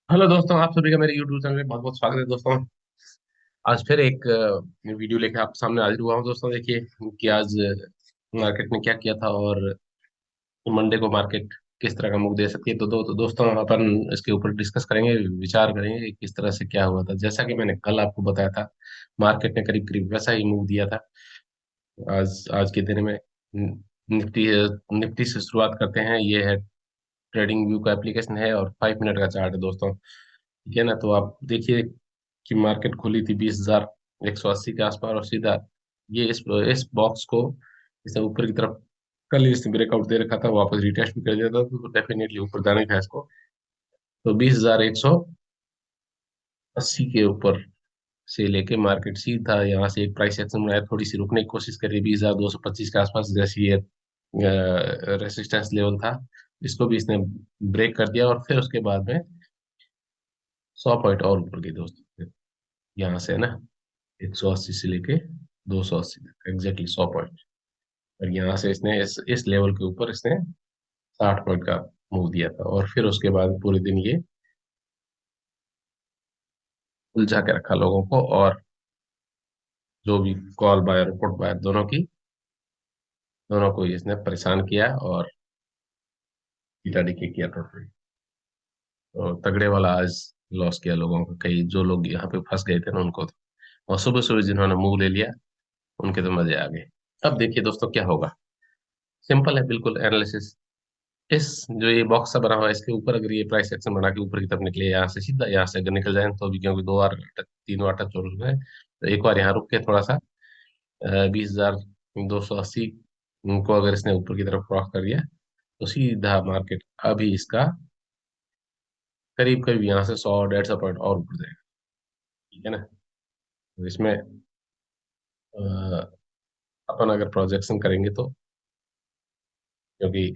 Hello दोस्तों, आप सभी का मेरे YouTube चैनल में बहुत बहुत स्वागत है दोस्तों। आज फिर एक वीडियो लेकर आपके सामने हाजिर हुआ हूँ दोस्तों। देखिए कि आज मार्केट ने क्या किया था और मंडे को मार्केट किस तरह का मुख दे सकती है। तो दोस्तों अपन इसके ऊपर डिस्कस करेंगे, विचार करेंगे कि किस तरह से क्या हुआ था। जैसा कि मैंने कल आपको बताया था, मार्केट ने करीब करीब वैसा ही मुख दिया था। आज आज के दिन में निफ्टी निफ्टी से शुरुआत करते हैं। ये है ट्रेडिंग व्यू का एप्लीकेशन है और 5 मिनट का चार्ट है दोस्तों। ठीक है ना। तो आप देखिए कि मार्केट खुली थी 20,180 के आसपास और सीधा ये इस बॉक्स को इसने ऊपर की तरफ कल ही इसने ब्रेकआउट दे रखा था, वापस रिटेस्ट भी कर दिया था। तो डेफिनेटली ऊपर जाने का है इसको। तो 20,180 के ऊपर से लेके मार्केट सीधा यहाँ से एक प्राइस एक्शन बनाया, थोड़ी सी रुकने की कोशिश करी 20,225 के आसपास, जैसे ये रेसिस्टेंस लेवल था। इसको भी इसने ब्रेक कर दिया और फिर उसके बाद में 100 पॉइंट और ऊपर गई दोस्तों। यहाँ से है ना, 180 से लेके 280 तक एग्जैक्टली 100 पॉइंट। और यहाँ से इसने इस लेवल के ऊपर इसने 60 पॉइंट का मूव दिया था और फिर उसके बाद पूरे दिन ये उलझा के रखा लोगों को। और जो भी कॉल बायर पुट बायर दोनों को इसने परेशान किया और किया टोटली। तो तगड़े वाला आज लॉस किया लोगों को, कई जो लोग यहाँ पे फंस गए थे ना उनको तो। और सुबह सुबह जिन्होंने मुंह ले लिया उनके तो मजे आ गए। अब देखिए दोस्तों क्या होगा। सिंपल है बिल्कुल एनालिसिस। इस जो ये बॉक्स सा बना हुआ है इसके ऊपर अगर ये प्राइस एक्शन बना के ऊपर की तरफ निकले, यहाँ से सीधा यहाँ से अगर निकल जाए तो अभी, क्योंकि 2 बार 3 बार टच हो चुका है, तो एक बार यहाँ रुक के थोड़ा सा 20,280 को अगर इसने ऊपर की तरफ क्रॉस कर दिया तो सीधा मार्केट अभी इसका करीब करीब यहाँ से 100 150 पॉइंट और ऊपर जाएगा। ठीक है ना। तो इसमें अपन अगर प्रोजेक्शन करेंगे तो, क्योंकि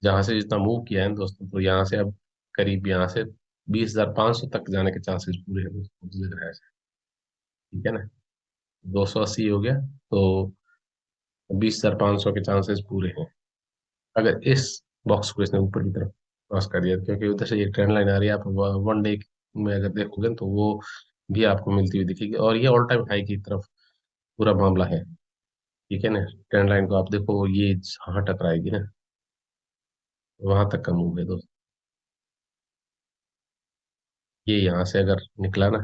जहां से जितना मूव किया है ना दोस्तों, तो यहाँ से अब करीब यहाँ से 20,500 तक जाने के चांसेस पूरे हैं दोस्तों, मुझे लग रहा है ऐसा। ठीक है ना। 280 हो गया तो 20,500 के चांसेस पूरे हैं अगर इस बॉक्स को इसने ऊपर की तरफ क्रॉस कर दिया, क्योंकि उधर से ये ट्रेंड लाइन आ रही है। आप 1 डे में अगर देखोगे तो वो भी आपको मिलती हुई दिखेगी और ये ऑल टाइम हाई की तरफ पूरा मामला है। ठीक है ना। ट्रेंड लाइन को आप देखो, ये जहाँ टकराएगी ना वहां तक का मूव है दोस्तों। ये यहाँ से अगर निकला ना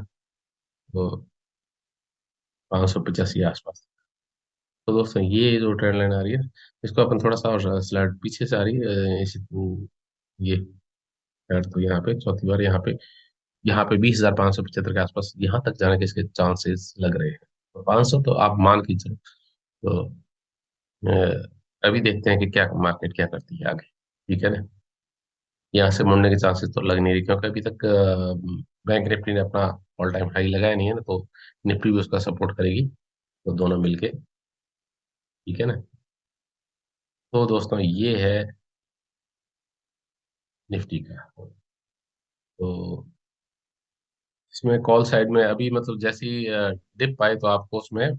तो 585 आसपास। तो दोस्तों ये जो ट्रेंड लाइन आ रही है, इसको अपन थोड़ा सा और स्लाइड पीछे से आ रही है इसी ये शायद, तो यहाँ पे चौथी बार यहाँ पे 20,575 के आसपास यहाँ तक जाने के इसके चांसेस लग रहे हैं। तो 500 तो आप मान के चलो। तो अभी देखते हैं कि क्या मार्केट क्या करती है आगे। ठीक है ना। यहाँ से मुड़ने के चांसेस तो लग नहीं रही, क्योंकि अभी तक बैंक निफ्टी ने अपना ऑल टाइम हाई लगाया नहीं है ना, तो निफ्टी भी उसका सपोर्ट करेगी। तो दोनों मिलके। ठीक है ना। तो दोस्तों ये है निफ्टी का। तो इसमें कॉल साइड में अभी मतलब जैसी डिप आए तो आपको उसमें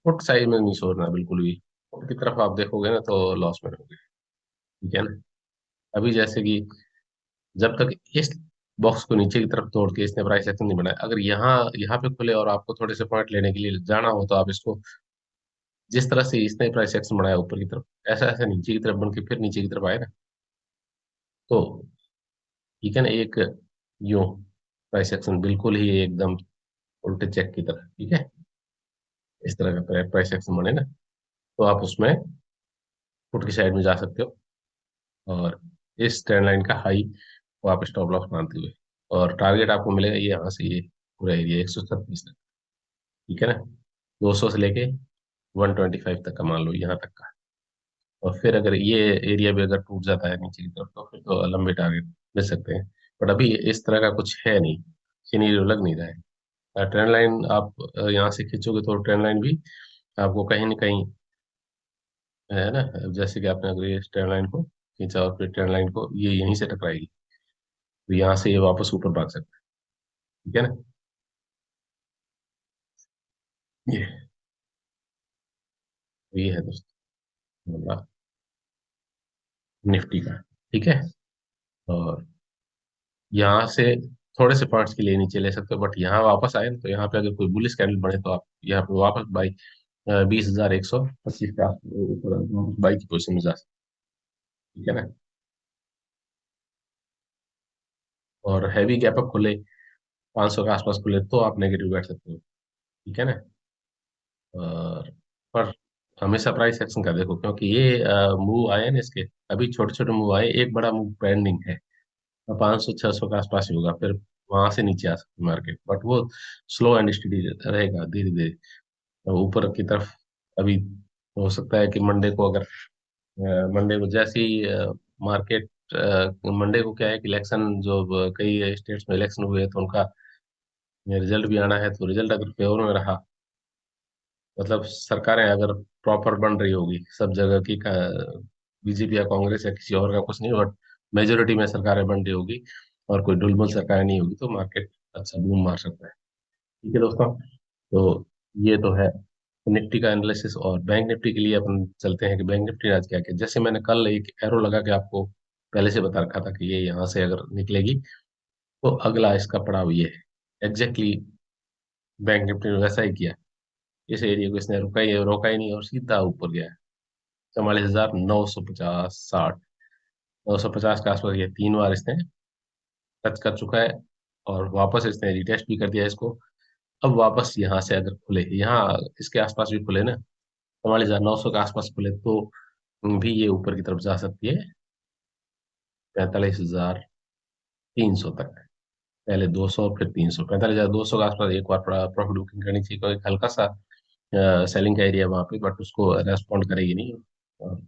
पुट साइड में नहीं छोड़ना बिल्कुल भी। पुट की तरफ आप देखोगे ना तो लॉस में रहोगे। ठीक है ना। अभी जैसे कि जब तक इस बॉक्स को नीचे की तरफ तोड़ के इसने प्राइस एक्शन नहीं बनाया, अगर यहाँ यहाँ पे खुले और आपको थोड़े से पॉइंट लेने के लिए जाना हो तो आप इसको जिस तरह से इसने प्राइस एक्शन बनाया ऊपर की तरफ, ऐसा ऐसा नीचे की तरफ बन के फिर नीचे की तरफ आए ना, तो ठीक है ना। एक यूं प्राइस एक्शन बिल्कुल ही एकदम उल्टे चेक की तरह। ठीक है। इस तरह का प्राइस एक्शन बने ना तो आप उसमें पुट की साइड में जा सकते हो और इस ट्रेंड लाइन का हाई को आप स्टॉप लॉस मानते हुए, और टारगेट आपको मिलेगा ये यहाँ से ये पूरा एरिया 136 तक। ठीक है ना। 200 से लेके 125 तक का मान लो यहाँ तक का। और फिर अगर ये एरिया भी अगर टूट जाता है नीचे की तरफ तो फिर तो लंबे टारगेट मिल सकते हैं। बट अभी इस तरह का कुछ है नहीं, सीनीरियो लग नहीं रहा है। ट्रेंड लाइन आप यहाँ से खींचोगे तो ट्रेंड लाइन भी आपको कहीं ना कहीं है ना, जैसे कि आपने अगर ये ट्रेंड लाइन को खींचा और फिर ट्रेंड लाइन को ये यहीं से टकराएगी, तो यहाँ से ये वापस ऊपर भाग सकता है। ठीक है ना। ये ये है दोस्तों मामला निफ्टी का। ठीक है। और यहाँ से थोड़े से पॉइंट्स के लिए नीचे ले सकते हो, बट यहाँ वापस आए ना, तो यहाँ पे अगर कोई बुलिश कैंडल बने तो आप यहाँ पे वापस बाई 20,125 का ऊपर बाई की पोजीशन में जा सकते हो, ठीक है ना। और हैवी गैप अप खुले, 500 के आसपास खुले, तो आप नेगेटिव बैठ सकते हो, ठीक है ना। और पर हमेशा प्राइस एक्शन का देखो, क्योंकि ये मूव आए ना इसके, अभी छोटे छोटे मूव आए, एक बड़ा मूव पेंडिंग है, 500 600 के आसपास ही होगा, फिर वहां से नीचे आ सकती है मार्केट, बट वो स्लो एंड स्टडी रहेगा, धीरे धीरे तो ऊपर की तरफ। अभी हो सकता है कि मंडे को, अगर मंडे को जैसे ही मार्केट, मंडे को क्या है कि इलेक्शन, जो कई स्टेट्स में इलेक्शन हुए हैं, तो उनका रिजल्ट भी आना है, तो रिजल्ट अगर फेवर में रहा, मतलब सरकारें अगर प्रॉपर बन रही होगी सब जगह की, बीजेपी या कांग्रेस या किसी और का कुछ नहीं, बट मेजोरिटी में सरकारें बन रही होगी और कोई डुलमुल सरकारें नहीं होगी, तो मार्केट अच्छा बूम मार सकता है, ठीक है दोस्तों। तो ये तो है निफ्टी का एनालिसिस। और बैंक निफ्टी के लिए अपन चलते हैं कि बैंक निफ्टी ने आज क्या किया। जैसे मैंने कल एक एरो लगा के आपको पहले से बता रखा था कि ये यहाँ से अगर निकलेगी तो अगला इसका पड़ाव ये है, एग्जैक्टली बैंक निफ्टी ने वैसा ही किया। इस एरिया को इसने रोका ही नहीं और सीधा ऊपर गया, 44,950 60, 950 के आसपास ये 3 बार इसने टच कर चुका है, और वापस इसने रिटेस्ट भी कर दिया इसको। अब वापस यहाँ से अगर खुले, यहाँ इसके आसपास भी खुले ना, 44,900 के आसपास खुले, तो भी ये ऊपर की तरफ जा सकती है 45,300 तक। पहले 200 फिर 300, 45,200 के आसपास एक बार प्रॉफिट बुकिंग करनी चाहिए, क्योंकि हल्का सा सेलिंग का एरिया वहां पे, बट उसको रेस्पॉन्ड करेगी नहीं। और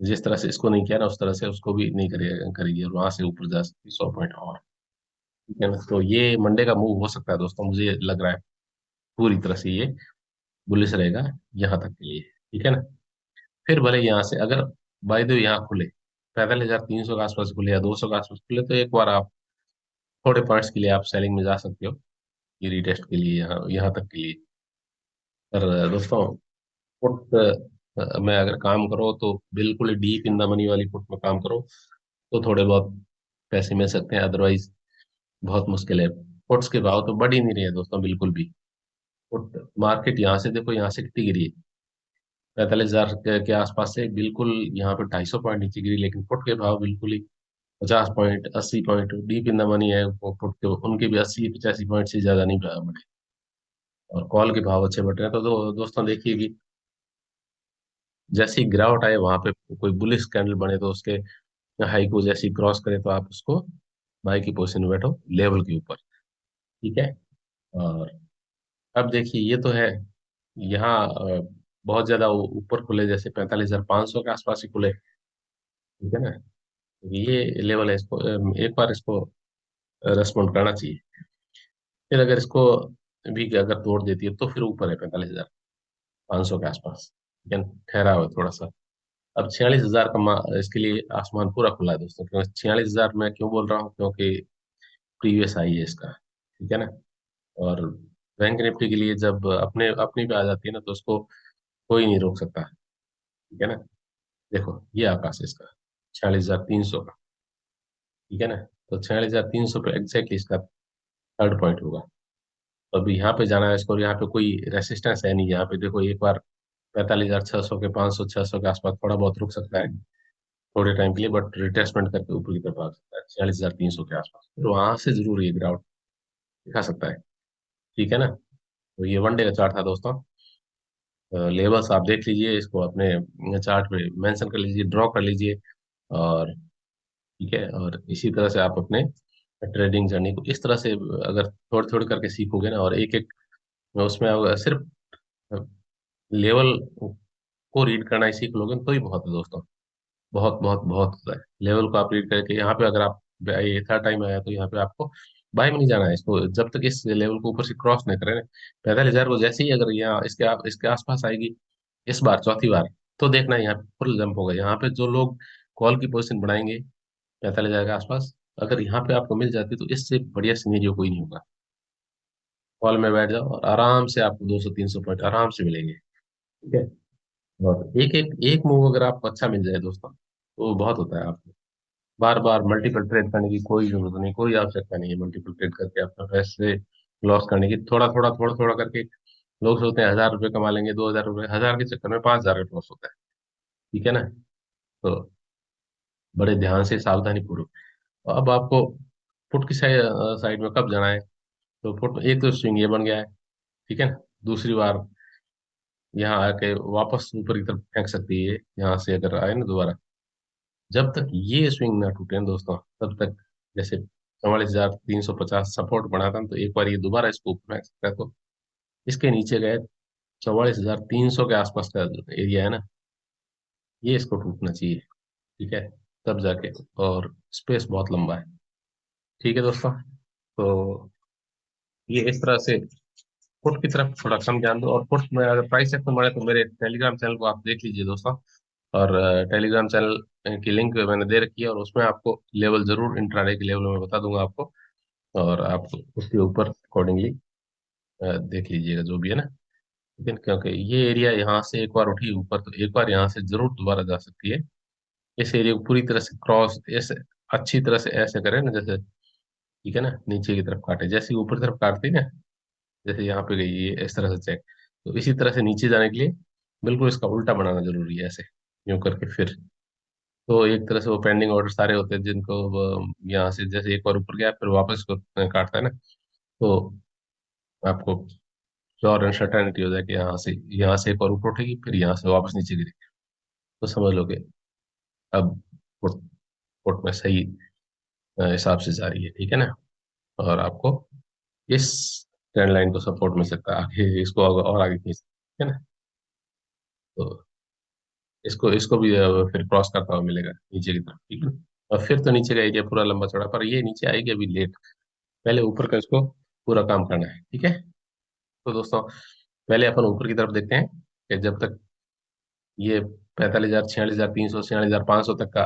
जिस तरह से इसको नहीं किया ना, उस तरह से उसको भी नहीं करेगी, और वहां से ऊपर जा सकती है 100 पॉइंट और, ठीक है ना। तो ये मंडे का मूव हो सकता है दोस्तों, मुझे लग रहा है पूरी तरह से ये बुलिश रहेगा यहाँ तक के लिए, ठीक है ना। फिर भले यहाँ से अगर बाय द वे यहाँ खुले 45,300 के आसपास खुले या 200 के आसपास खुले, तो एक बार आप थोड़े पॉइंट्स के लिए आप सेलिंग में जा सकते हो, ये रिटेस्ट के लिए, यहाँ यहाँ तक के लिए। पर दोस्तों, पुट में अगर काम करो तो बिल्कुल डीप इन द मनी वाली पुट में काम करो, तो थोड़े बहुत पैसे मिल सकते हैं, अदरवाइज बहुत मुश्किल है। पुट्स के भाव तो बढ़ ही नहीं रहे हैं दोस्तों बिल्कुल भी। पुट मार्केट यहाँ से देखो, यहाँ से कितनी गिरी है, 45,000 के आसपास से बिल्कुल यहाँ पे 250 पॉइंट नीचे गिरी, लेकिन पुट के भाव बिल्कुल ही 50 point 80 point deep in the money है वो पुट के, उनके भी 80 85 पॉइंट से ज्यादा नहीं बढ़े, और कॉल के भाव अच्छे बढ़ रहे हैं। तो दोस्तों देखिए कि जैसे ही गिरावट आए वहां पे कोई बुलिश कैंडल बने, तो उसके हाई को जैसे ही क्रॉस करे, तो आप उसको बाई की पोजीशन में बैठो लेवल के ऊपर, ठीक है। और अब देखिए ये तो है, यहाँ बहुत ज्यादा ऊपर खुले, जैसे 45,500 के आसपास ही खुले, ठीक है ना। तो ये लेवल है, इसको एक बार इसको रेस्पॉन्ड करना चाहिए। फिर अगर इसको भी अगर तोड़ देती है, तो फिर ऊपर है 45,500 के आसपास, ठीक है, ठहरा हुआ है थोड़ा सा। अब 46,000 का इसके लिए आसमान पूरा खुला है दोस्तों, क्योंकि 46,000 मैं क्यों बोल रहा हूँ, क्योंकि प्रीवियस हाई है इसका, ठीक है ना। और बैंक निफ्टी के लिए जब अपने अपनी पे आ जाती है ना, तो उसको कोई नहीं रोक सकता, ठीक है ना। देखो ये आकाश है इसका 46,300 का, ठीक है ना। तो 46,300 पे एग्जैक्टली इसका थर्ड पॉइंट होगा। तो अभी यहाँ पे जाना है इसको, और यहाँ पे कोई रेसिस्टेंस है नहीं, यहाँ पे देखो एक बार 45,600 के 500 600 के आसपास थोड़ा बहुत रुक सकता है थोड़े टाइम के लिए, बट रिट्रेसमेंट करके ऊपर की तरफ आ सकता है 46,300 के आसपास, तो वहां से जरूर ये गिरावट दिखा सकता है, ठीक है ना। तो ये वन डे का चार्ट था दोस्तों। लेवल्स आप देख लीजिए, इसको अपने चार्ट में मेंशन कर लीजिए, ड्रॉ कर लीजिए, और ठीक है। और इसी तरह से आप अपने ट्रेडिंग जर्नी को इस तरह से अगर थोड़ी थोड़ी करके सीखोगे ना, और एक एक उसमें अगर सिर्फ लेवल को रीड करना ही सीख लोगे, तो ही बहुत है दोस्तों, बहुत बहुत बहुत होता है। लेवल को आप रीड करके यहाँ पे अगर आप ये थर्ड टाइम आया, तो यहाँ पे आपको बाय में नहीं जाना है इसको, जब तक इस लेवल को ऊपर से क्रॉस नहीं करें। 45,000 को जैसे ही अगर यहाँ इसके आसपास आएगी इस बार चौथी बार, तो देखना यहाँ पे फुल जंप होगा। यहाँ पे जो लोग कॉल की पोजीशन बनाएंगे 45,000 के आसपास, अगर यहाँ पे आपको मिल जाती, तो इससे बढ़िया सिनेरियो कोई नहीं होगा। कॉल में बैठ जाओ और आराम से आपको 200 300 पॉइंट आराम से मिलेंगे, ठीक है। और एक एक एक मूव अगर आपको अच्छा मिल जाए दोस्तों, तो बहुत होता है आपको, बार बार मल्टीपल ट्रेड करने की कोई जरूरत नहीं, कोई आवश्यकता नहीं है मल्टीपल ट्रेड करके अपना पैसे लॉस करने की। थोड़ा थोड़ा करके लोग सोचते हैं 1,000 रुपये कमा लेंगे, 2,000 रुपये, 1,000 के चक्कर में 5,000 का लॉस होता है। ठीक है ना। तो बड़े ध्यान से सावधानी पूर्वक। अब आपको पुट की साइड में कब जाना है? तो पुट एक तो स्विंग ये बन गया है, ठीक है ना। दूसरी बार यहाँ आके वापस ऊपर की तरफ फेंक सकती है, यहाँ से अगर आए ना दोबारा। जब तक ये स्विंग ना टूटे ना दोस्तों, तब तक, जैसे 44,350 सपोर्ट बना था, तो एक बार ये दोबारा इसको ऊपर फेंक सकता है। तो इसके नीचे गए 44,300 के आसपास का एरिया है ना, ये इसको टूटना चाहिए। ठीक है, तब जाके। और स्पेस बहुत लंबा है। ठीक है दोस्तों। तो ये इस तरह से पुट की तरफ थोड़ा कम ध्यान दो, और पुट में अगर प्राइस एक्शन बढ़े तो मेरे टेलीग्राम चैनल को आप देख लीजिए दोस्तों। और टेलीग्राम चैनल की लिंक मैंने दे रखी है, और उसमें आपको लेवल जरूर, इंट्राडे के लेवल में बता दूंगा आपको। और आप उसके ऊपर अकॉर्डिंगली देख लीजिएगा जो भी है ना। लेकिन क्योंकि ये एरिया यहाँ से एक बार उठी ऊपर, तो एक बार यहाँ से जरूर दोबारा जा सकती है। इस एरिया को पूरी तरह से क्रॉस, ऐसे अच्छी तरह से ऐसे करें ना, जैसे, ठीक है ना, नीचे की तरफ काटे, जैसे ऊपर तरफ काटती ना, जैसे यहाँ पे गई ये इस तरह से चेक। तो इसी तरह से नीचे जाने के लिए बिल्कुल इसका उल्टा बनाना जरूरी है, ऐसे यूं करके फिर। तो एक तरह से वो पेंडिंग ऑर्डर सारे होते हैं जिनको यहाँ से जैसे एक बार ऊपर गया फिर वापस को काटता है ना, तो आपको श्योर एंड सर्टेनिटी हो जाए कि यहाँ से एक बार ऊपर उठेगी, फिर यहाँ से वापस नीचे गिरेगी। तो समझ लो कि अब पुट पुट में सही हिसाब से जा रही है। ठीक है ना। और आपको इस ट्रेंड लाइन को सपोर्ट मिल सकता है, आगे इसको और आगे खींच, ठीक है ना। तो इसको इसको भी फिर क्रॉस करता हुआ मिलेगा नीचे की तरफ। ठीक है। और फिर तो नीचे का एरिया पूरा लंबा चौड़ा, पर ये नीचे आएगी अभी लेट। पहले ऊपर का इसको पूरा काम करना है। ठीक है। तो दोस्तों, पहले अपन ऊपर की तरफ देखते हैं कि जब तक ये 45,000, 46,300, 46,500 तक का,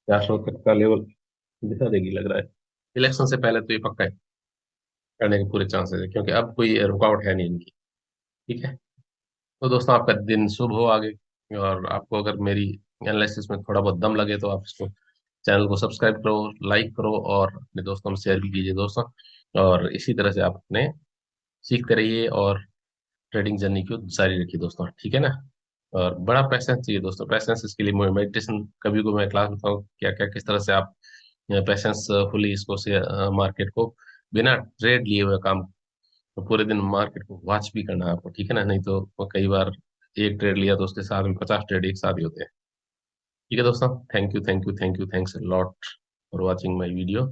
400 तक का लेवल दिखा देगी लग रहा है। इलेक्शन से पहले तो ये पक्का है, करने के पूरे चांसेस है, क्योंकि अब कोई रुकावट है नहीं इनकी। ठीक है। तो दोस्तों, आपका दिन शुभ हो आगे। और आपको अगर मेरी एनालिसिस में थोड़ा बहुत दम लगे तो आप इसको, चैनल को सब्सक्राइब करो, लाइक करो, और अपने दोस्तों में शेयर भी कीजिए दोस्तों। और इसी तरह से आप अपने सीखते रहिए, और ट्रेडिंग जर्नी को जारी रखिए दोस्तों। ठीक है ना। और बड़ा पैसेंस चाहिए दोस्तों, पैसेंस इसके लिए मेडिटेशन कभी को मैं क्लास बताऊँ क्या क्या, किस तरह से आप पैसेंस फुली इसको से मार्केट को बिना ट्रेड लिए हुए काम, तो पूरे दिन मार्केट को वॉच भी करना है आपको। ठीक है ना, नहीं तो वो कई बार एक ट्रेड लिया तो उसके साथ में 50 ट्रेड एक साथ ही होते हैं। ठीक है दोस्तों, thank you thank you thank you, thanks a lot for watching my video.